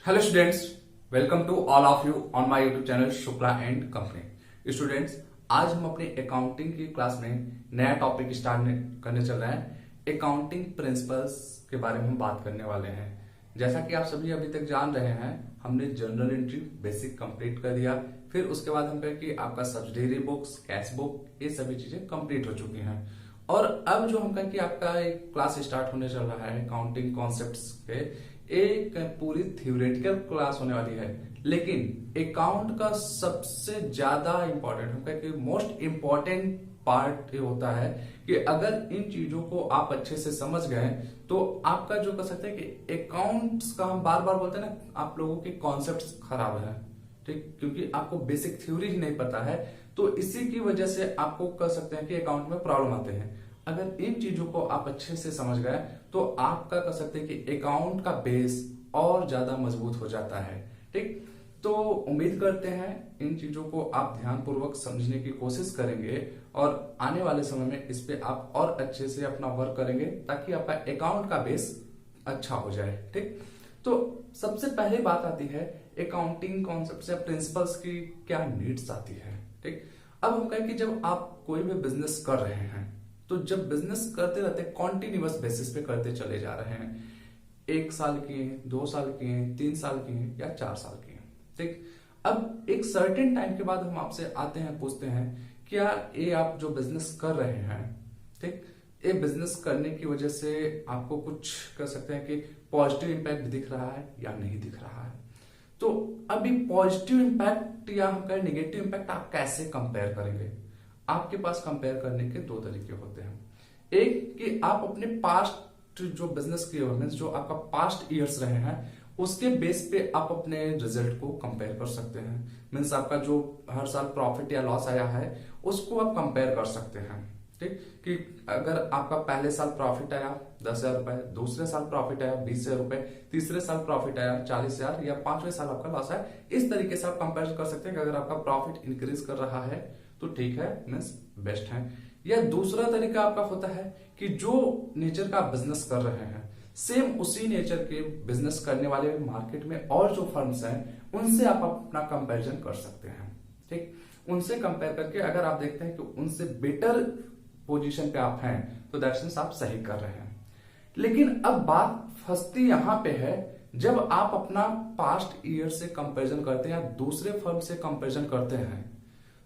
Hello students, welcome to all of you on my YouTube channel Shukla and company. Students, आज हम अपनी accounting की class में नया टॉपिक स्टार्ट करने चल रहे हैं। अकाउंटिंग प्रिंसिपल्स के बारे में हम बात करने वाले हैं। जैसा कि आप सभी अभी तक जान रहे हैं, हमने जनरल एंट्री बेसिक कंप्लीट कर दिया। फिर उसके बाद हम कहें कि आपका सब्सिडरी बुक्स, कैश बुक, ये सभी चीजें कंप्लीट हो चुकी हैं। और अब जो हम कहें कि आपका एक क्लास स्टार्ट होने चल रहा है अकाउंटिंग कॉन्सेप्ट्स के, एक पूरी थ्योरेटिकल क्लास होने वाली है। लेकिन अकाउंट का सबसे ज्यादा इंपॉर्टेंट, हम कहें कि मोस्ट इंपॉर्टेंट पार्ट ये होता है कि अगर इन चीजों को आप अच्छे से समझ गए तो आपका जो कर सकते हैं कि अकाउंट्स का, हम बार बार बोलते हैं ना, आप लोगों के कॉन्सेप्ट्स खराब है, ठीक, क्योंकि आपको बेसिक थ्योरी ही नहीं पता है। तो इसी की वजह से आपको कर सकते हैं कि अकाउंट में प्रॉब्लम आते हैं। अगर इन चीजों को आप अच्छे से समझ गए तो आपका कर सकते हैं कि अकाउंट का बेस और ज्यादा मजबूत हो जाता है। ठीक, तो उम्मीद करते हैं इन चीजों को आप ध्यानपूर्वक समझने की कोशिश करेंगे और आने वाले समय में इस पे आप और अच्छे से अपना वर्क करेंगे ताकि आपका अकाउंट का बेस अच्छा हो जाए। ठीक, तो सबसे पहले बात आती है अकाउंटिंग कॉन्सेप्ट से प्रिंसिपल्स की क्या नीड्स आती है। ठीक, अब हम कहें कि जब आप कोई भी बिजनेस कर रहे हैं तो जब बिजनेस करते रहते कॉन्टिन्यूअस बेसिस पे करते चले जा रहे हैं, 1 साल किए, 2 साल किए, 3 साल किए या 4 साल किए, ठीक, अब एक सर्टेन टाइम के बाद हम आपसे आते हैं, पूछते हैं क्या ये आप जो बिजनेस कर रहे हैं, ठीक, ये बिजनेस करने की वजह से आपको कुछ कर सकते हैं कि पॉजिटिव इंपैक्ट दिख रहा है या नहीं दिख रहा है। तो अभी पॉजिटिव इंपैक्ट या हम कहें नेगेटिव इंपैक्ट आप कैसे कंपेयर करेंगे। आपके पास कंपेयर करने के दो तरीके होते हैं। एक कि आप अपने पास्ट जो बिजनेस किए हुए, जो आपका पास्ट ईयर्स रहे हैं, उसके बेस पे आप अपने रिजल्ट को कंपेयर कर सकते हैं। मीन्स आपका जो हर साल प्रॉफिट या लॉस आया है उसको आप कंपेयर कर सकते हैं। ठीक, कि अगर आपका पहले साल प्रॉफिट आया 10,000 रुपए, दूसरे साल प्रॉफिट आया 20,000 रुपए, तीसरे साल प्रॉफिट आया 40,000 या 5वें साल आपका लॉस आया, इस तरीके से आप कंपेयर कर सकते हैं कि अगर आपका प्रॉफिट इंक्रीज कर रहा है तो ठीक है, मीन्स बेस्ट है। या दूसरा तरीका आपका होता है कि जो नेचर का बिजनेस कर रहे हैं, सेम उसी नेचर के बिजनेस करने वाले मार्केट में और जो फर्म्स हैं उनसे आप अपना कंपैरिजन कर सकते हैं। ठीक, उनसे कंपेयर करके अगर आप देखते हैं कि उनसे बेटर पोजीशन पे आप हैं तो दैट मींस आप सही कर रहे हैं। लेकिन अब बात फंसती यहां पे है, जब आप अपना पास्ट ईयर से कंपैरिजन करते हैं या दूसरे फर्म से कंपैरिजन करते हैं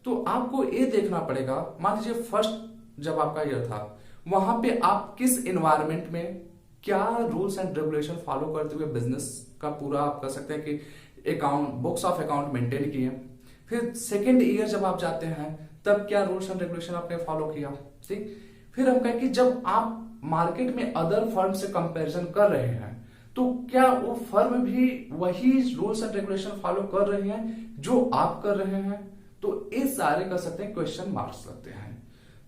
तो आपको ये देखना पड़ेगा, मान लीजिए फर्स्ट जब आपका ईयर था वहां पे आप किस एनवायरनमेंट में क्या रूल्स एंड रेगुलेशन फॉलो करते हुए बिजनेस का पूरा आप कर सकते हैं कि account, books of account maintain किए। फिर सेकेंड ईयर जब आप जाते हैं तब क्या रूल्स एंड रेगुलेशन आपने फॉलो किया। ठीक, फिर हम कहें कि जब आप मार्केट में अदर फर्म से कंपैरिजन कर रहे हैं तो क्या वो फर्म भी वही रूल्स एंड रेगुलेशन फॉलो कर रहे हैं जो आप कर रहे हैं। तो ये सारे कर सकते हैं क्वेश्चन मार्क्स लगते हैं।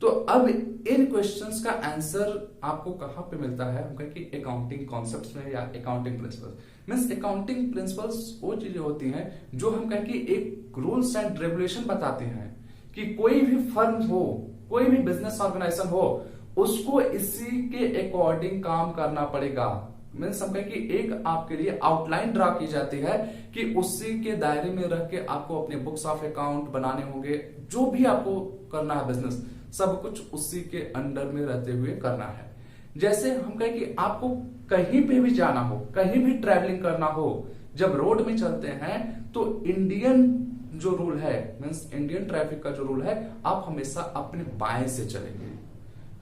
तो अब इन क्वेश्चंस का आंसर आपको कहां पे मिलता है, हम कहें कि अकाउंटिंग कॉन्सेप्ट्स में या accounting principles. Means accounting principles वो चीजें होती हैं जो हम कहें कि एक रूल्स एंड रेगुलेशन बताते हैं कि कोई भी फर्म हो, कोई भी बिजनेस ऑर्गेनाइजेशन हो, उसको इसी के अकॉर्डिंग काम करना पड़ेगा। मीन्स हम कहें कि एक आपके लिए आउटलाइन ड्रा की जाती है कि उसी के दायरे में रह के आपको अपने बुक्स ऑफ अकाउंट बनाने होंगे, जो भी आपको करना है बिजनेस, सब कुछ उसी के अंडर में रहते हुए करना है। जैसे हम कहें कि आपको कहीं पे भी जाना हो, कहीं भी ट्रैवलिंग करना हो, जब रोड में चलते हैं तो इंडियन जो रूल है, मीन्स इंडियन ट्रैफिक का जो रूल है, आप हमेशा अपने बाएं से चलेंगे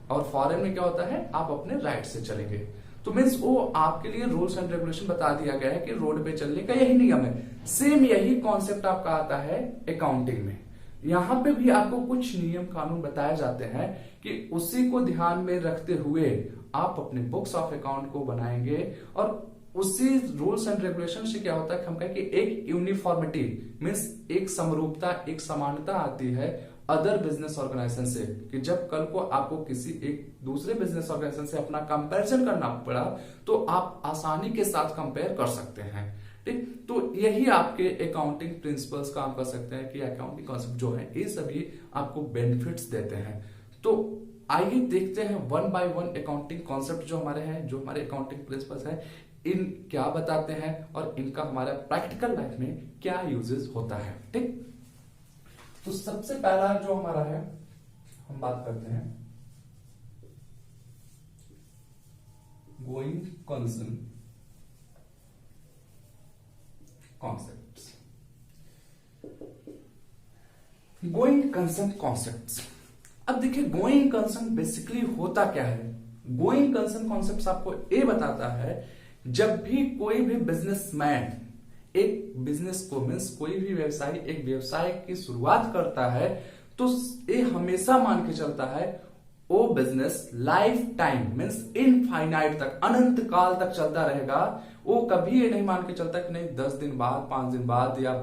और फॉरेन में क्या होता है, आप अपने राइट से चलेंगे। तो मीन्स वो आपके लिए रूल्स एंड रेगुलेशन बता दिया गया है कि रोड पे चलने का यही नियम है। सेम यही कॉन्सेप्ट आपका आता है अकाउंटिंग में। यहां पे भी आपको कुछ नियम कानून बताए जाते हैं कि उसी को ध्यान में रखते हुए आप अपने बुक्स ऑफ अकाउंट को बनाएंगे। और उसी रूल्स एंड रेगुलेशन से क्या होता है, हम कहें कि एक यूनिफॉर्मिटी, मीन्स एक समरूपता, एक समानता आती है अदर बिजनेस ऑर्गेनाइजेशन से, कि जब कल को आपको किसी एक दूसरे बिजनेस ऑर्गेनाइजेशन से अपना कंपैरिजन करना पड़ा तो आप आसानी के साथ कंपेयर कर सकते हैं। ठीक, तो यही आपके अकाउंटिंग प्रिंसिपल्स काम कर सकते हैं कि अकाउंटिंग कॉन्सेप्ट जो है ये सभी आपको बेनिफिट्स देते हैं। तो आइए देखते हैं one by one accounting concept जो हमारे हैं, जो हमारे अकाउंटिंग प्रिंसिपल्स हैं, इन क्या बताते हैं और इनका हमारा प्रैक्टिकल लाइफ में क्या यूजेस होता है। ठीक, तो सबसे पहला जो हमारा है, हम बात करते हैं going concern concepts. Going concern concepts, अब देखिए गोइंग कंसर्न बेसिकली होता क्या है। गोइंग कंसर्न कॉन्सेप्ट्स आपको ये बताता है जब भी कोई भी बिजनेसमैन एक बिजनेस को मीन्स कोई भी व्यवसायी एक व्यवसाय की शुरुआत करता है तो ये हमेशा मान के चलता है वो business life time means infinite तक, अनंत काल तक चलता रहेगा। वो कभी ये नहीं मान के चलता कि नहीं 10 दिन बाद, 5 दिन बाद या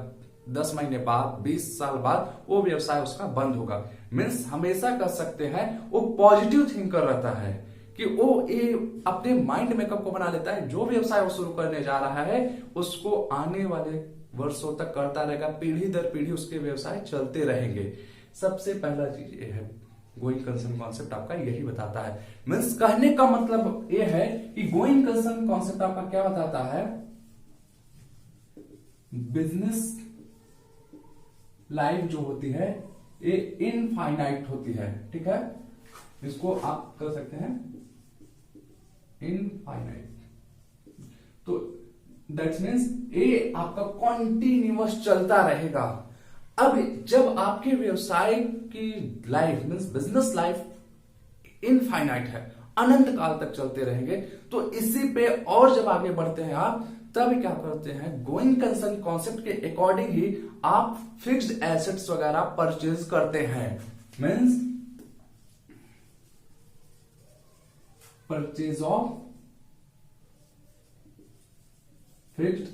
10 महीने बाद, 20 साल बाद वो व्यवसाय उसका बंद होगा। मीन्स हमेशा कर सकते हैं वो पॉजिटिव थिंकर रहता है कि वो ये अपने माइंड में कब को बना लेता है जो व्यवसाय वो शुरू करने जा रहा है उसको आने वाले वर्षों तक करता रहेगा, पीढ़ी दर पीढ़ी उसके व्यवसाय चलते रहेंगे। सबसे पहला चीज ये है, गोइंग कंसर्न कॉन्सेप्ट आपका यही बताता है। मीन्स कहने का मतलब ये है कि गोइंग कंसर्न कॉन्सेप्ट आपका क्या बताता है, बिजनेस लाइफ जो होती है ये इनफाइनाइट होती है। ठीक है, इसको आप कर सकते हैं इनफाइनाइट, तो दैट मीन्स ये आपका कॉन्टिन्यूअस चलता रहेगा। अब जब आपके व्यवसाय की life means business life infinite है, अनंत काल तक चलते रहेंगे, तो इसी पे और जब आगे बढ़ते हैं आप तब क्या करते हैं, गोइंग कंसर्न कॉन्सेप्ट के अकॉर्डिंग ही आप फिक्स्ड एसेट्स वगैरह परचेज करते हैं। Means purchase of fixed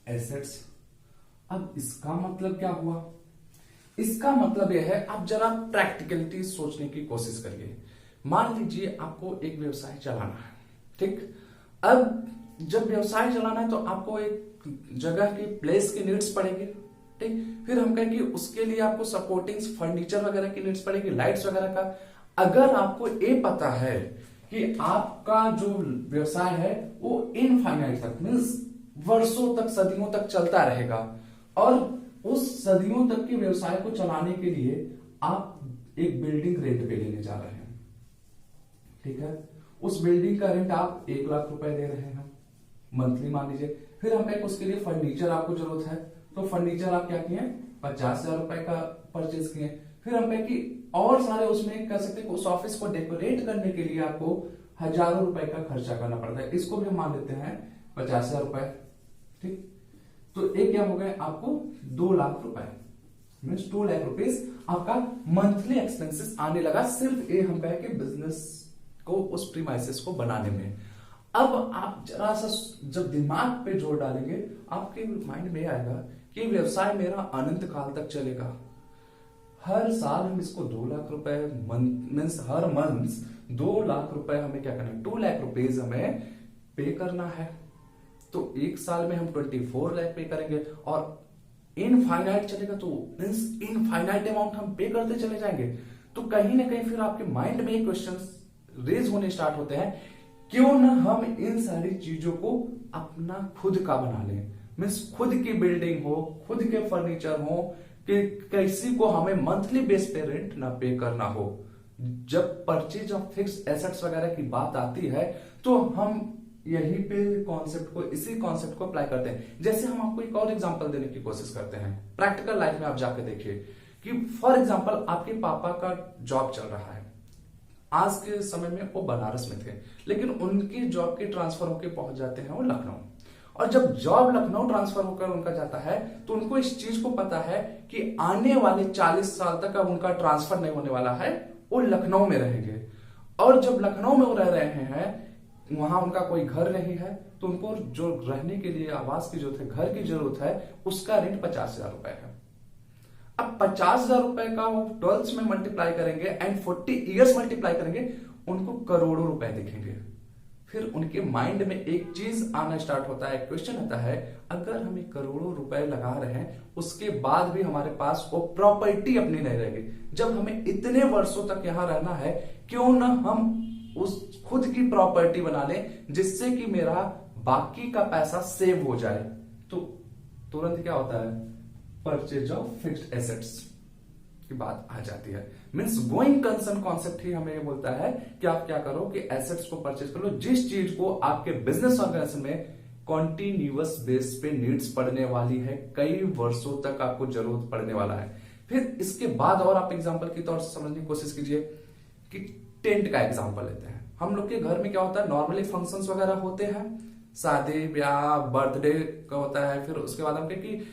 assets. अब इसका मतलब क्या हुआ, इसका मतलब यह है, आप जरा प्रैक्टिकलिटी सोचने की कोशिश करिए। मान लीजिए आपको एक व्यवसाय चलाना है, ठीक। अब जब व्यवसाय चलाना है तो आपको एक जगह की प्लेस की नीड्स पड़ेगी, ठीक। फिर हम कहें कि उसके लिए आपको सपोर्टिंग फर्नीचर वगैरह की नीड्स पड़ेगी, लाइट्स वगैरह का। अगर आपको ये पता है कि आपका जो व्यवसाय है वो इनफाइनाइट तक मीन्स वर्षों तक, सदियों तक चलता रहेगा, और उस सदियों तक के व्यवसाय को चलाने के लिए आप एक बिल्डिंग रेंट पे लेने जा रहे हैं, ठीक है। उस बिल्डिंग का रेंट आप 1 लाख रुपए दे रहे हैं मंथली मान लीजिए। फिर हम कहें उसके लिए फर्नीचर आपको जरूरत है, तो फर्नीचर आप क्या किए, 50,000 रुपए का परचेज किए। फिर हम कहें कि और सारे उसमें कह सकते हैं उस ऑफिस को डेकोरेट करने के लिए आपको हजारों रुपए का खर्चा करना पड़ता है, इसको भी हम मान लेते हैं 50,000 रुपए, ठीक। तो एक क्या हो गया, आपको 2 लाख रुपए मीन्स 2 लाख रुपीज आपका मंथली एक्सपेंसेस आने लगा, सिर्फ ये हम कहें कि बिजनेस को उस प्रीमाइसेस को बनाने में। अब आप जरा सा जब दिमाग पे जोर डालेंगे आपके माइंड में आएगा कि व्यवसाय मेरा अनंत काल तक चलेगा। हर साल हम इसको 2 लाख रुपए मीन्स हर मंथ 2 लाख रुपए हमें क्या करना है, 2 लाख रुपीज हमें पे करना है। तो एक साल में हम 24 लाख पे करेंगे, और इनफाइनाइट चलेगा तो मीन्स इनफाइनाइट अमाउंट हम पे करते चले जाएंगे। तो कहीं ना कहीं फिर आपके माइंड में क्वेश्चन रेज होने स्टार्ट होते हैं, क्यों ना हम इन सारी चीजों को अपना खुद का बना लें, मीन्स खुद की बिल्डिंग हो, खुद के फर्नीचर हो, कि किसी को हमें मंथली बेस पे रेंट ना पे करना हो। जब परचेज ऑफ फिक्स्ड एसेट्स वगैरह की बात आती है तो हम यहीं पे कॉन्सेप्ट को, इसी कॉन्सेप्ट को अप्लाई करते हैं। जैसे हम आपको एक और एग्जांपल देने की कोशिश करते हैं, प्रैक्टिकल लाइफ में आप जाके देखिए कि फॉर एग्जांपल आपके पापा का जॉब चल रहा है, आज के समय में वो बनारस में थे, लेकिन उनकी जॉब के ट्रांसफर होकर पहुंच जाते हैं वो लखनऊ। और जब जॉब लखनऊ ट्रांसफर होकर उनका जाता है तो उनको इस चीज को पता है कि आने वाले 40 साल तक अब उनका ट्रांसफर नहीं होने वाला है, वो लखनऊ में रहेंगे। और जब लखनऊ में वो रह रहे हैं, वहां उनका कोई घर नहीं है, तो उनको जो रहने के लिए आवास की जरूरत है, घर की जरूरत है, उसका रेंट 50,000 रुपए है। अब 50,000 रुपए का वो 12 में मल्टीप्लाई करेंगे एंड 40 ईयर्स मल्टीप्लाई करेंगे, उनको करोड़ों रुपए दिखेंगे। फिर उनके माइंड में एक चीज आना स्टार्ट होता है, क्वेश्चन आता है, अगर हम करोड़ों रुपए लगा रहे हैं उसके बाद भी हमारे पास वो प्रॉपर्टी अपनी नहीं रहेगी, जब हमें इतने वर्षों तक यहां रहना है, क्यों ना हम उस खुद की प्रॉपर्टी बना ले जिससे कि मेरा बाकी का पैसा सेव हो जाए। तो तुरंत क्या होता है, परचेज ऑफ फिक्स्ड एसेट्स की बात आ जाती है। मींस गोइंग कंसर्न कॉन्सेप्ट ही हमें ये बोलता है कि आप क्या करो कि एसेट्स को परचेज कर लो, जिस चीज को आपके बिजनेस ऑर्गेनाइजेशन में कॉन्टिन्यूअस बेस पे नीड्स पड़ने वाली है, कई वर्षों तक आपको जरूरत पड़ने वाला है। फिर इसके बाद और आप एग्जांपल के तौर से समझने की कोशिश कीजिए कि टेंट का एग्जांपल लेते हैं। हम लोग के घर में क्या होता है, नॉर्मली फंक्शंस वगैरह होते हैं, शादी ब्याह बर्थडे का होता है, फिर उसके बाद हम कि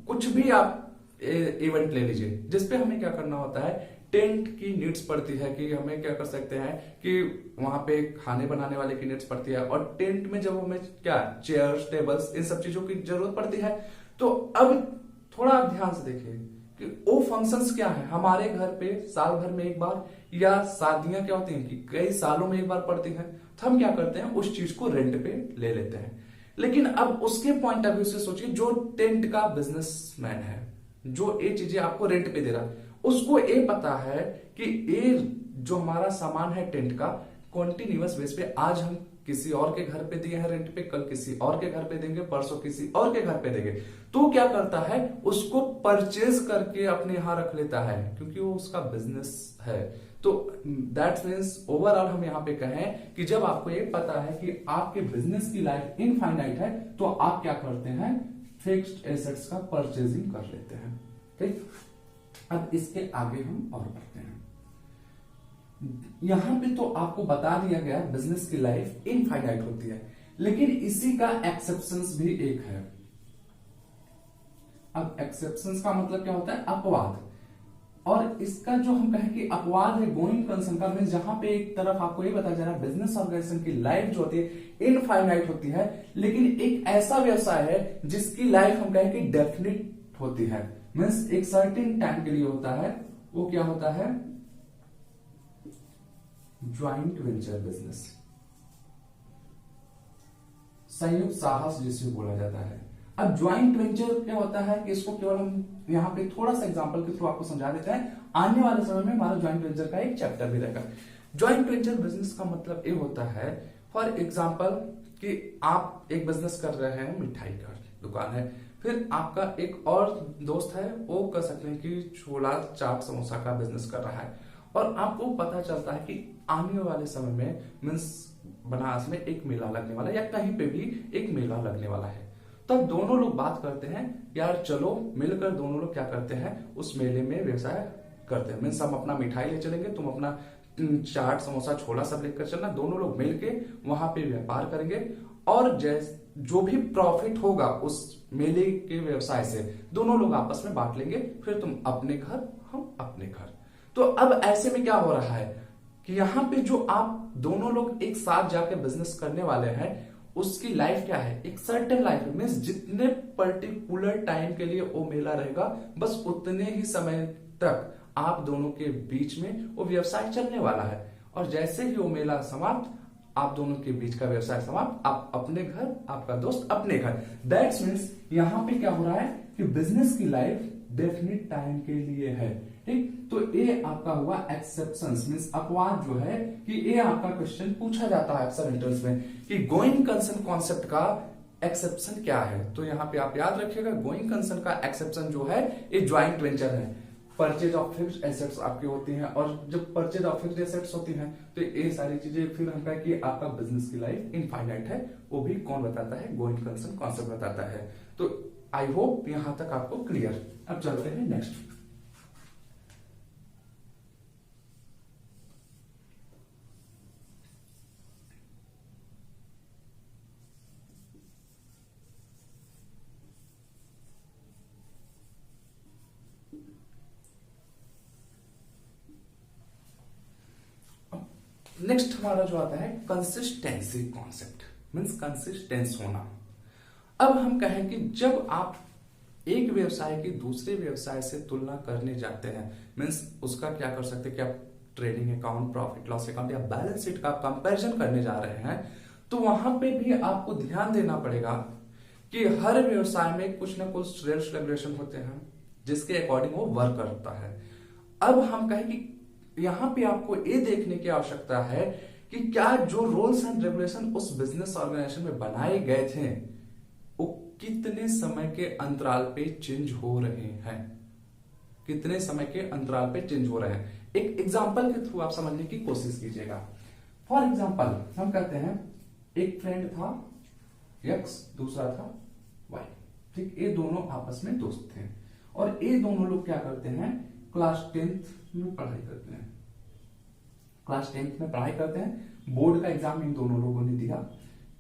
कुछ भी आप इवेंट ले लीजिए जिसपे हमें क्या करना होता है, टेंट की नीड्स पड़ती है कि हमें क्या कर सकते हैं कि वहां पे खाने बनाने वाले की नीड्स पड़ती है, और टेंट में जब हमें क्या चेयर्स टेबल्स इन सब चीजों की जरूरत पड़ती है। तो अब थोड़ा आप ध्यान से देखिए कि वो फंक्शंस क्या है हमारे घर पे साल भर में एक बार, या शादियां क्या होती हैं कि कई सालों में एक बार पड़ती हैं। तो हम क्या करते हैं, उस चीज को रेंट पे ले लेते हैं। लेकिन अब उसके पॉइंट ऑफ व्यू से सोचिए, जो टेंट का बिजनेसमैन है, जो ये चीजें आपको रेंट पे दे रहा है, उसको ये पता है कि ये जो हमारा सामान है टेंट का, कॉन्टिन्यूअस बेस पे आज हम किसी और के घर पे दिए हैं रेंट पे, कल किसी और के घर पे देंगे, परसों किसी और के घर पे देंगे। तो क्या करता है, उसको परचेज करके अपने यहां रख लेता है क्योंकि वो उसका बिजनेस है। तो दैट मीन्स ओवरऑल हम यहाँ पे कहें कि जब आपको ये पता है कि आपके बिजनेस की लाइफ इनफाइनाइट है, तो आप क्या करते हैं, फिक्स्ड एसेट्स का परचेजिंग कर लेते हैं। ठीक, अब इसके आगे हम और बढ़ते हैं। यहां पे तो आपको बता दिया गया बिजनेस की लाइफ इनफाइनाइट होती है, लेकिन इसी का एक्सेप्शंस भी एक है। अब एक्सेप्शंस का मतलब क्या होता है, अपवाद। और इसका जो हम कहें कि अपवाद है गोइंग कंसर्न का, मींस जहां पे एक तरफ आपको ये बताया जा रहा है बिजनेस ऑर्गेनाइजेशन की लाइफ जो होती है इनफाइनाइट होती है, लेकिन एक ऐसा व्यवसाय है जिसकी लाइफ हम कहें कि डेफिनिट होती है, मीन्स एक सर्टेन टाइम के लिए होता है। वो क्या होता है, ज्वाइंट वेंचर बिजनेस, संयुक्त साहस जिसे बोला जाता है। अब ज्वाइंट वेंचर क्या होता है कि इसको केवल हम यहाँ पे थोड़ा सा एग्जांपल के थ्रू आपको समझा देते हैं, आने वाले समय में हमारा ज्वाइंट वेंचर का एक चैप्टर भी रहेगा। ज्वाइंट वेंचर बिजनेस का मतलब ये होता है, फॉर एग्जांपल कि आप एक बिजनेस कर रहे हैं, मिठाई का दुकान है, फिर आपका एक और दोस्त है, वो कर सकते हैं कि छोला चाट समोसा का बिजनेस कर रहा है, और आपको पता चलता है कि आने वाले समय में मीन्स बनारस में एक मेला लगने वाला है या कहीं पे भी एक मेला लगने वाला है। तब दोनों लोग बात करते हैं, यार चलो मिलकर दोनों लोग क्या करते हैं, उस मेले में व्यवसाय करते हैं। मीन्स हम अपना मिठाई ले चलेंगे, तुम अपना चाट समोसा छोला सब लेकर चलना, दोनों लोग मिलके वहां पे व्यापार करेंगे, और जो भी प्रॉफिट होगा उस मेले के व्यवसाय से दोनों लोग आपस में बांट लेंगे, फिर तुम अपने घर हम अपने घर। तो अब ऐसे में क्या हो रहा है कि यहाँ पे जो आप दोनों लोग एक साथ जाके बिजनेस करने वाले हैं, उसकी लाइफ क्या है, एक सर्टेन लाइफ है, मीन्स जितने पर्टिकुलर टाइम के लिए वो मेला रहेगा, बस उतने ही समय तक आप दोनों के बीच में वो व्यवसाय चलने वाला है। और जैसे ही वो मेला समाप्त, आप दोनों के बीच का व्यवसाय समाप्त, आप अपने घर, आपका दोस्त अपने घर। दैट्स मीन्स यहाँ पे क्या हो रहा है कि बिजनेस की लाइफ डेफिनिट टाइम के लिए है। ठीक, तो ये आपका हुआ एक्सेप्शंस, मींस अपवाद जो है कि ये आपका क्वेश्चन पूछा जाता है अक्सर एंट्रेंस में कि गोइंग कंसर्न कॉन्सेप्ट का एक्सेप्शन क्या है। तो यहाँ पे आप याद रखिएगा, गोइंग कंसर्न का एक्सेप्शन जो है ये ज्वाइंट वेंचर है, परचेज ऑफ फिक्स्ड एसेट्स आपकी होती हैं, और जब परचेज ऑफ फिक्स्ड एसेट्स होती हैं तो ये सारी चीजें फिर हम कहें कि आपका बिजनेस की लाइफ इनफाइनाइट है। वो भी कौन बताता है, गोइंग कंसर्न कॉन्सेप्ट बताता है। तो आई होप यहां तक आपको क्लियर। अब चलते हैं नेक्स्ट। नेक्स्ट हमारा जो आता है कंसिस्टेंसी कॉन्सेप्ट, मीन्स कंसिस्टेंस होना। अब हम कहें कि जब आप एक व्यवसाय की दूसरे व्यवसाय से तुलना करने जाते हैं, मीन्स उसका क्या कर सकते हैं कि आप trading account, profit loss account या बैलेंस शीट का कंपैरिजन करने जा रहे हैं, तो वहां पे भी आपको ध्यान देना पड़ेगा कि हर व्यवसाय में कुछ ना कुछ रूल्स रेगुलेशन होते हैं जिसके अकॉर्डिंग वो वर्क करता है। अब हम कहें कि यहां पे आपको ये देखने की आवश्यकता है कि क्या जो रूल्स एंड रेगुलेशन उस बिजनेस ऑर्गेनाइजेशन में बनाए गए थे वो कितने समय के अंतराल पे चेंज हो रहे हैं, कितने समय के अंतराल पे चेंज हो रहे हैं। एक एग्जांपल के थ्रू आप समझने की कोशिश कीजिएगा। फॉर एग्जांपल हम कहते हैं एक फ्रेंड था एक्स, दूसरा था वाई, ठीक। ये दोनों आपस में दोस्त थे और ये दोनों लोग क्या करते हैं, क्लास 10th में पढ़ाई करते हैं। क्लास 10th में पढ़ाई करते हैं, बोर्ड का एग्जाम इन दोनों लोगों ने दिया।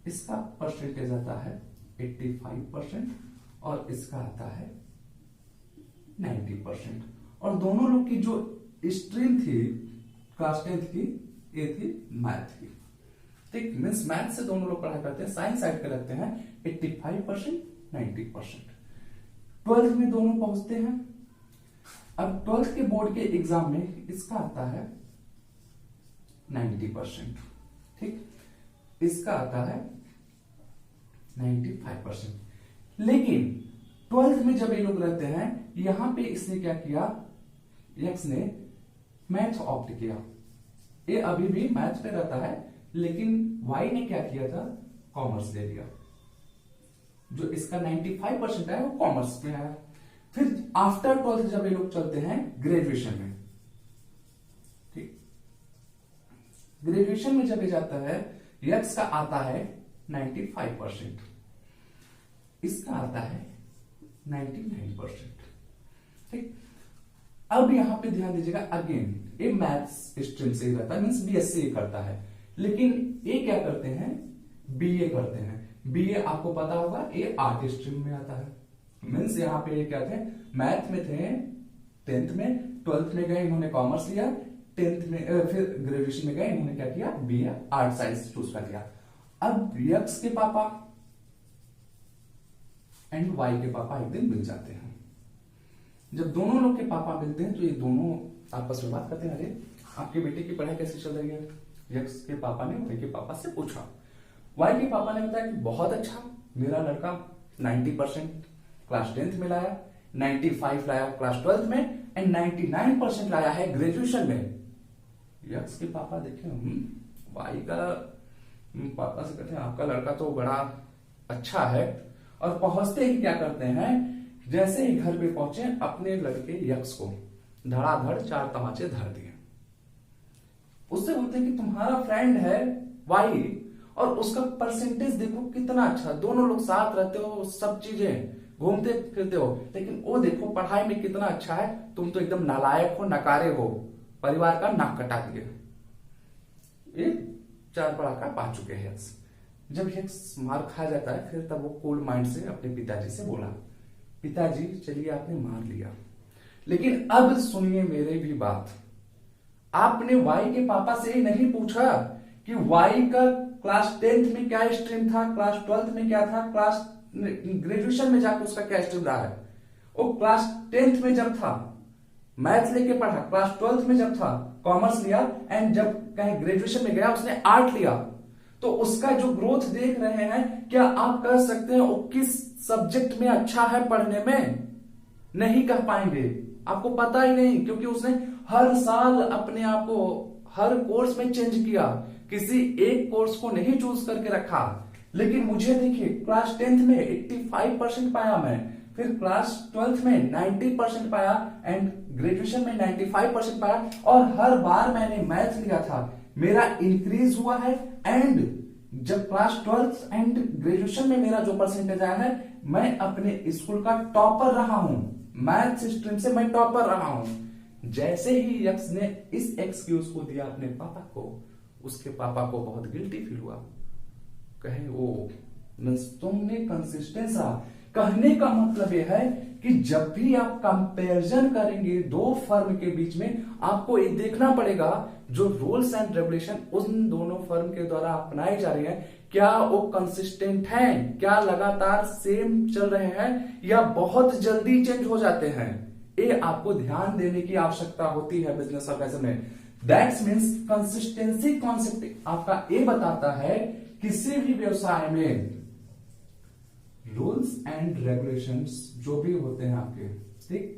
इसका परसेंटेज आता है 85% और इसका आता है 90%। और दोनों लोग की जो स्ट्रीम थी क्लास 10th की, ये थी मैथ की, ठीक। मीन्स मैथ से दोनों लोग पढ़ाई करते हैं, साइंस साइड पे रखते हैं 85% 90%। 12th में दोनों पहुंचते हैं। अब 12th के बोर्ड के एग्जाम में इसका आता है 90%, ठीक। इसका आता है 95%। लेकिन 12th में जब ये लोग रहते हैं, यहां पे इसने क्या किया, एक्स ने मैथ ऑप्ट किया। ये अभी भी मैथ पे रहता है, लेकिन वाई ने क्या किया था, कॉमर्स ले लिया। जो इसका 95% है वो कॉमर्स में आया। फिर आफ्टर 12th जब ये लोग चलते हैं ग्रेजुएशन में, ठीक। ग्रेजुएशन में जब ये जाता है, एक्स का आता है 95%, इसका आता है 99%, ठीक। अब यहां पे ध्यान दीजिएगा, अगेन ये मैथ्स स्ट्रीम से ही रहता है, मीन्स बीएससी करता है, लेकिन ये क्या करते हैं, बीए करते हैं। बीए आपको पता होगा ये आर्ट स्ट्रीम में आता है। मीन्स यहाँ पे ये क्या थे, मैथ में थे 10th में, 12th में गए इन्होंने कॉमर्स लिया, 10th में फिर ग्रेजुएशन में गए इन्होंने क्या किया, बीए आर्ट साइंस चूज कर लिया। अब एक्स के पापा एंड वाई के पापा एक दिन मिल जाते हैं। जब दोनों लोग के पापा मिलते हैं तो ये दोनों आपस में बात करते हैं, अरे आपके बेटे की पढ़ाई कैसी चल रही है। एक्स के पापा ने वाई के पापा से पूछा, वाई के पापा ने बताया कि बहुत अच्छा, मेरा लड़का 90% क्लास 10th में लाया, 95 लाया क्लास 12th में एंड 99% लाया है ग्रेजुएशन में। एक्स के पापा देखे वाई का पापा से कहते हैं आपका लड़का तो बड़ा अच्छा है, और पहुंचते ही क्या करते हैं, जैसे ही घर पे पहुंचे अपने लड़के यक्स को धड़ाधड़ 4 तमाचे धर दिए। उससे बोलते हैं कि तुम्हारा फ्रेंड है वाई और उसका परसेंटेज देखो कितना अच्छा, दोनों लोग साथ रहते हो, सब चीजें घूमते फिरते हो, लेकिन वो देखो पढ़ाई में कितना अच्छा है, तुम तो एकदम नालायक हो, नकारे हो, परिवार का नाक कटा दिए। ये 4 पढ़ाका पा चुके हैं। जब यक्स मार खा जाता है, फिर तब वो कूल माइंड से अपने पिताजी से बोला, पिताजी चलिए आपने मार लिया, लेकिन अब सुनिए मेरे भी बात, आपने वाई के पापा से ही नहीं पूछा कि वाई का क्लास 10th में क्या स्ट्रीम था, क्लास 12th में क्या था, क्लास ग्रेजुएशन में जाकर उसका क्या स्ट्रीम रहा है। वो क्लास 10th में जब था मैथ लेके पढ़ा, क्लास 12th में जब था कॉमर्स लिया, एंड जब कहीं ग्रेजुएशन में गया उसने आर्ट लिया। तो उसका जो ग्रोथ देख रहे हैं, क्या आप कह सकते हैं वो किस सब्जेक्ट में अच्छा है पढ़ने में? नहीं कह पाएंगे, आपको पता ही नहीं, क्योंकि उसने हर साल अपने आप को हर कोर्स में चेंज किया, किसी एक कोर्स को नहीं चूज करके रखा। लेकिन मुझे देखिए क्लास 10th में 85% पाया मैं, फिर क्लास 12th में 90% पाया एंड ग्रेजुएशन में 95% पाया, और हर बार मैंने मैथ लिया था, मेरा इंक्रीज हुआ है। एंड जब क्लास 12th एंड ग्रेजुएशन में मेरा जो परसेंटेज आया है, मैं अपने स्कूल का टॉपर रहा हूं, मैथ स्ट्रीम से मैं टॉपर रहा हूं। जैसे ही यक्स ने इस एक्सक्यूज को दिया अपने पापा को, उसके पापा को बहुत गिल्टी फील हुआ, कहे वो तुमने कंसिस्टेंस रहा। कहने का मतलब यह है कि जब भी आप कंपैरिजन करेंगे दो फर्म के बीच में, आपको ये देखना पड़ेगा जो रूल्स एंड रेगुलेशन उन दोनों फर्म के द्वारा अपनाए जा रहे हैं, क्या वो कंसिस्टेंट हैं, क्या लगातार सेम चल रहे हैं, या बहुत जल्दी चेंज हो जाते हैं। ये आपको ध्यान देने की आवश्यकता होती है बिजनेस ऑर्गेनाइजेशन में। दैट्स मीन्स कंसिस्टेंसी कॉन्सेप्ट आपका ये बताता है किसी भी व्यवसाय में रूल्स एंड रेगुलेशंस जो भी होते हैं आपके, ठीक,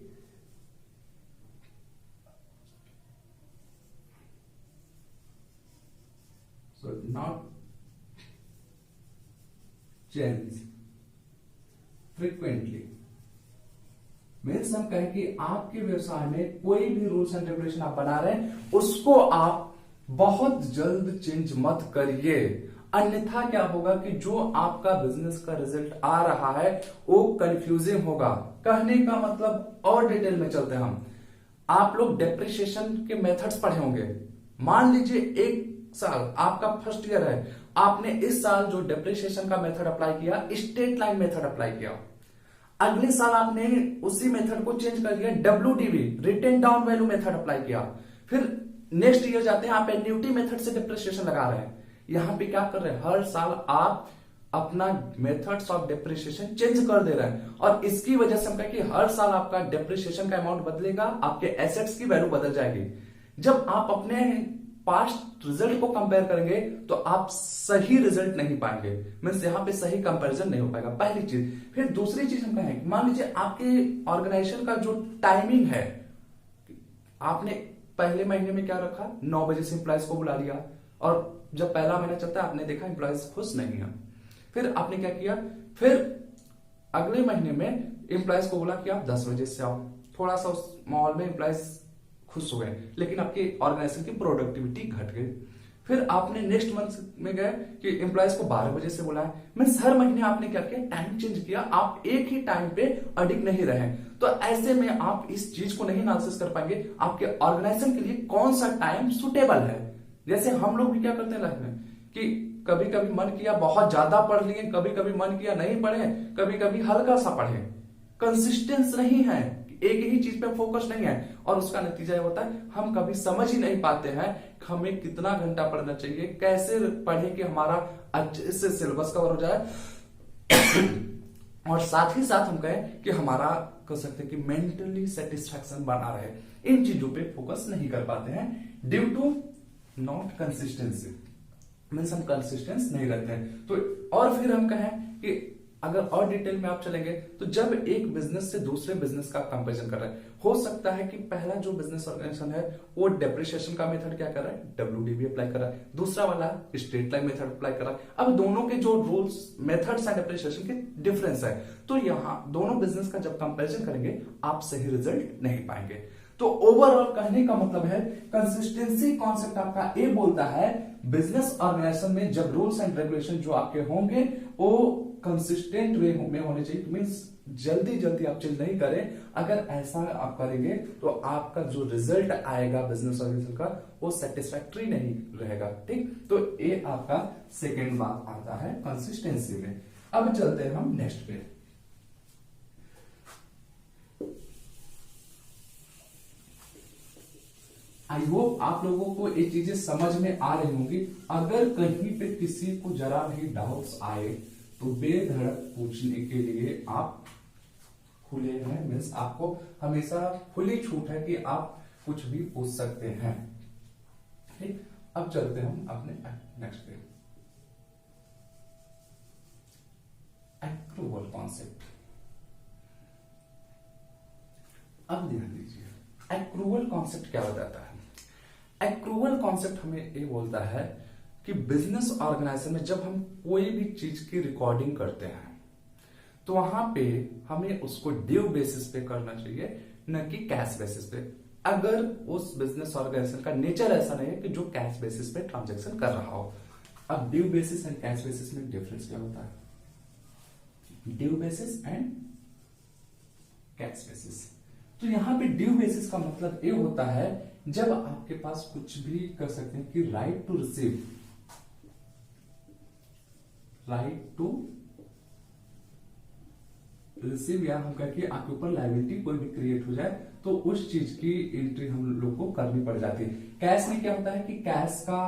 नॉट चेंज फ्रीक्वेंटली। मीन्स हम कहें कि आपके व्यवसाय में कोई भी रूल्स एंड रेगुलेशन आप बना रहे हैं उसको आप बहुत जल्द चेंज मत करिए, अन्यथा क्या होगा कि जो आपका बिजनेस का रिजल्ट आ रहा है वो कंफ्यूजिंग होगा। कहने का मतलब और डिटेल में चलते हैं हम। आप लोग डेप्रिसिएशन के मेथड्स पढ़े होंगे। मान लीजिए एक साल आपका फर्स्ट ईयर है, आपने इस साल जो डेप्रिसिएशन का मेथड अप्लाई किया, स्ट्रेट लाइन मेथड अप्लाई किया, अगले साल आपने उसी मेथड को चेंज कर दिया, WDV written down value method apply किया, फिर नेक्स्ट ईयर जाते हैं आप एन्युटी मेथड से डिप्रिसिएशन लगा रहे हैं। यहां पे क्या कर रहे हैं, हर साल आप अपना मेथड्स ऑफ डिप्रिसिएशन चेंज कर दे रहे हैं, और इसकी वजह से हम कहें कि हर साल आपका डिप्रिसिएशन का अमाउंट बदलेगा, आपके एसेट्स की वैल्यू बदल जाएगी। जब आप अपने पास्ट रिजल्ट को कंपेयर करेंगे तो आप सही रिजल्ट नहीं पाएंगे, मीन्स यहां पे सही कंपैरिजन नहीं हो पाएगा, पहली चीज। फिर दूसरी चीज हम कहें, मान लीजिए आपके ऑर्गेनाइजेशन का जो टाइमिंग है, आपने पहले महीने में क्या रखा, 9 बजे से एम्प्लॉयज को बुला लिया, और जब पहला महीना चलता है आपने देखा एम्प्लॉयज खुश नहीं है, फिर आपने क्या किया, फिर अगले महीने में एम्प्लॉयज को बोला कि आप 10 बजे से आओ। थोड़ा सा उस माहौल में एम्प्लॉयज खुश हो गए, लेकिन आपकी ऑर्गेनाइजेशन की प्रोडक्टिविटी घट गई। फिर आपने नेक्स्ट मंथ में गए कि एम्प्लॉयज को 12 बजे से बुलाया। मीन्स हर महीने आपने क्या किया, टाइम चेंज किया, आप एक ही टाइम पे अडिग नहीं रहे। तो ऐसे में आप इस चीज को नहीं एनालिसिस कर पाएंगे आपके ऑर्गेनाइजेशन के लिए कौन सा टाइम सुटेबल है। जैसे हम लोग भी क्या करते हैं लाइफ में कि कभी कभी मन किया बहुत ज्यादा पढ़ लिए, कभी कभी मन किया नहीं पढ़े, कभी कभी हल्का सा पढ़े, कंसिस्टेंस नहीं है, एक ही चीज पे फोकस नहीं है, और उसका नतीजा ये होता है हम कभी समझ ही नहीं पाते हैं हमें कितना घंटा पढ़ना चाहिए, कैसे पढ़े कि हमारा अच्छे से सिलेबस कवर हो जाए, और साथ ही साथ हम कहें कि हमारा कह सकते हैं कि मेंटली सेटिस्फैक्शन बना रहे। इन चीजों पे फोकस नहीं कर पाते हैं due to not consistency, means हम कंसिस्टेंस नहीं रहते हैं। तो और फिर हम कहें कि अगर और डिटेल में आप चलेंगे तो जब एक बिजनेस से दूसरे बिजनेस का कंपैरिजन कर रहे हैं, हो सकता है कि पहला जो बिजनेस ऑर्गेनाइजेशन है वो डेप्रिसिएशन का मेथड क्या कर रहा है, WDV अप्लाई कर रहा है, दूसरा वाला स्ट्रेट लाइन मेथड अप्लाई कर रहा है। अब दोनों के जो रूल्स मेथड्स एंड डेप्रिसिएशन के डिफरेंस है, तो यहां दोनों बिजनेस का जब कंपैरिजन करेंगे आप सही रिजल्ट नहीं पाएंगे। तो ओवरऑल कहने का मतलब है कंसिस्टेंसी कॉन्सेप्ट आपका ए बोलता है बिजनेस ऑर्गेनाइजेशन में जब रूल्स एंड रेगुलेशन जो आपके होंगे वो कंसिस्टेंट वे में होने चाहिए, मींस जल्दी जल्दी आप चेंज नहीं करें। अगर ऐसा आप करेंगे तो आपका जो रिजल्ट आएगा बिजनेस ऑर्गेनाइजेशन का वो सेटिस्फैक्टरी नहीं रहेगा। ठीक, तो ये आपका सेकेंड बात आता है कंसिस्टेंसी में। अब चलते हैं हम नेक्स्ट पे। आई होप आप लोगों को ये चीजें समझ में आ रही होंगी। अगर कहीं पे किसी को जरा भी डाउट्स आए तो बेधड़क पूछने के लिए आप खुले हैं, मीन्स आपको हमेशा खुली छूट है कि आप कुछ भी पूछ सकते हैं। ठीक, अब चलते हैं हम अपने नेक्स्ट पे, अप्रूवल कॉन्सेप्ट। अब ध्यान दीजिए, अप्रूवल कॉन्सेप्ट क्या बताता है। अप्रूवल कॉन्सेप्ट हमें ये बोलता है कि बिजनेस ऑर्गेनाइजेशन में जब हम कोई भी चीज की रिकॉर्डिंग करते हैं तो वहां पे हमें उसको ड्यू बेसिस पे करना चाहिए, न कि कैश बेसिस पे। अगर उस बिजनेस ऑर्गेनाइजेशन का नेचर ऐसा नहीं है कि जो कैश बेसिस पे ट्रांजैक्शन कर रहा हो। अब due basis and cash basis में डिफरेंस क्या होता है, due basis and cash basis. तो यहां पे ड्यू बेसिस का मतलब ये होता है जब आपके पास कुछ भी कर सकते हैं कि right to receive, right to receive, या हम कहें कि आपके ऊपर लायबिलिटी कोई भी क्रिएट हो जाए तो उस चीज की एंट्री हम लोग को करनी पड़ जाती है। कैश में क्या होता है कि कैश का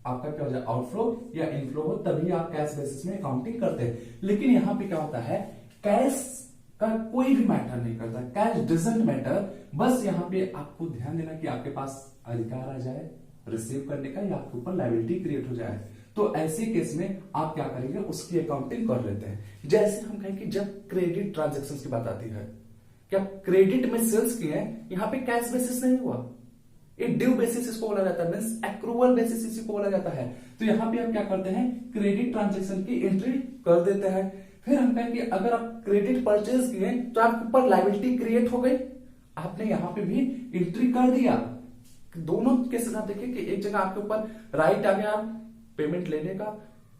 आपका क्या हो जाए आउटफ्लो या इनफ्लो हो तभी आप कैश बेसिस में अकाउंटिंग करते हैं। लेकिन यहां पे क्या होता है, कैश का कोई भी मैटर नहीं करता, कैश डजंट मैटर। बस यहाँ पे आपको ध्यान देना कि आपके पास अधिकार आ जाए रिसीव करने का या आपके ऊपर लायबिलिटी क्रिएट हो जाए, तो ऐसे केस में आप क्या करेंगे उसकी अकाउंटिंग कर लेते हैं। जैसे हम कहें कि जब क्रेडिट ट्रांजैक्शन की बात आती है, क्या क्रेडिट में सेल्स किए हैं, यहाँ पे कैश बेसिस नहीं हुआ, ये ड्यू बेसिस इसको बोला जाता है, मींस एक्रूवल बेसिस इसी को बोला जाता है। तो यहाँ पे आप क्या करते हैं, क्रेडिट ट्रांजेक्शन की एंट्री कर देते हैं। फिर हम कहें कि अगर आप क्रेडिट परचेज किए तो आपके ऊपर लायबिलिटी क्रिएट हो गई, आपने यहाँ पे भी एंट्री कर दिया। दोनों केसेस आप देखिए कि एक जगह आपके ऊपर राइट आ गया पेमेंट लेने का,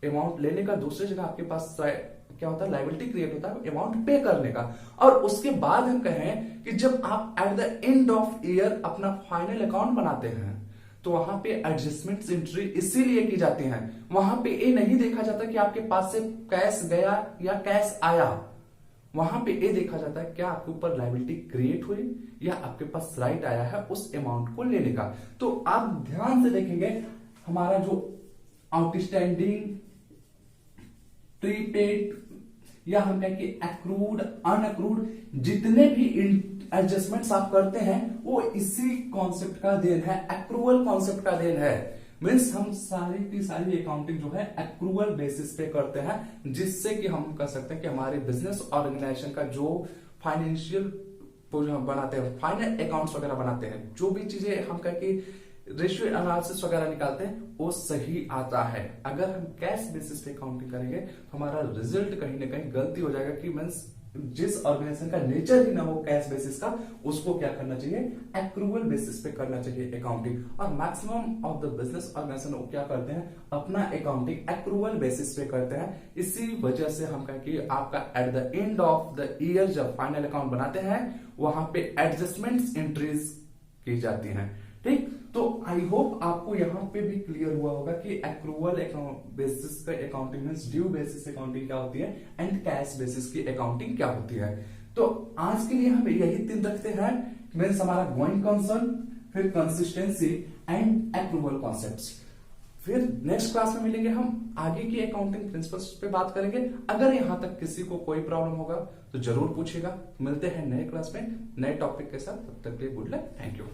अमाउंट लेने का, दूसरी जगह आपके पास क्या होता है, लायबिलिटी क्रिएट होता है अमाउंट पे करने का। और उसके बाद हम कहें कि जब आप at the end of year अपना फाइनल अकाउंट बनाते हैं तो वहां पे एडजस्टमेंट्स एंट्री इसीलिए की जाती है, वहां पे ये नहीं देखा जाता कि आपके पास से कैश गया या कैश आया, वहां पे ये देखा जाता है क्या आपके ऊपर लायबिलिटी क्रिएट हुई या आपके पास राइट आया है उस अमाउंट को लेने का। तो आप ध्यान से देखेंगे हमारा जो आउटस्टैंडिंग, प्रीपेड या हम कहें कि एक्रूड, अनअक्रूड, जितने भी एडजस्टमेंट्स आप करते हैं वो इसी कॉन्सेप्ट का देन है, एक्रूवल कॉन्सेप्ट का देन है। मीन्स हम सारी की सारी अकाउंटिंग जो है एक्रूवल बेसिस पे करते हैं, जिससे कि हम कह सकते हैं कि हमारे बिजनेस ऑर्गेनाइजेशन का जो फाइनेंशियल बनाते हैं, फाइनल अकाउंट्स वगैरह बनाते हैं, जो भी चीजें हम कहें कि रेशियो एनालिसिस वगैरह निकालते हैं वो सही आता है। अगर हम कैश बेसिस पे अकाउंटिंग करेंगे तो हमारा रिजल्ट कहीं ना कहीं गलती हो जाएगा कि मींस जिस ऑर्गेनाइजेशन का नेचर ही ना हो कैश बेसिस का, उसको क्या करना चाहिए, एक्रूवल बेसिस पे करना चाहिए अकाउंटिंग। और maximum of the business organisation वो क्या करते हैं, अपना अकाउंटिंग एक्रूवल बेसिस पे करते हैं। इसी वजह से हम कहें कि आपका at the end of the year जब फाइनल अकाउंट बनाते हैं वहां पे एडजस्टमेंट्स एंट्रीज की जाती हैं। ठीक, तो आई होप आपको यहाँ पे भी क्लियर हुआ होगा कि एक्रूवल बेसिस का accounting means due basis accounting क्या होती है एंड कैश बेसिस की अकाउंटिंग क्या होती है। तो आज के लिए हम यही 3 रखते हैं, मींस हमारा गोइंग कंसर्न, फिर कंसिस्टेंसी एंड एक्रूवल कॉन्सेप्ट्स। फिर नेक्स्ट क्लास में मिलेंगे, हम आगे की अकाउंटिंग प्रिंसिपल्स पे बात करेंगे। अगर यहां तक किसी को कोई प्रॉब्लम होगा तो जरूर पूछेगा। मिलते हैं नए क्लास में नए टॉपिक के साथ, तब तक के लिए गुड लक, थैंक यू।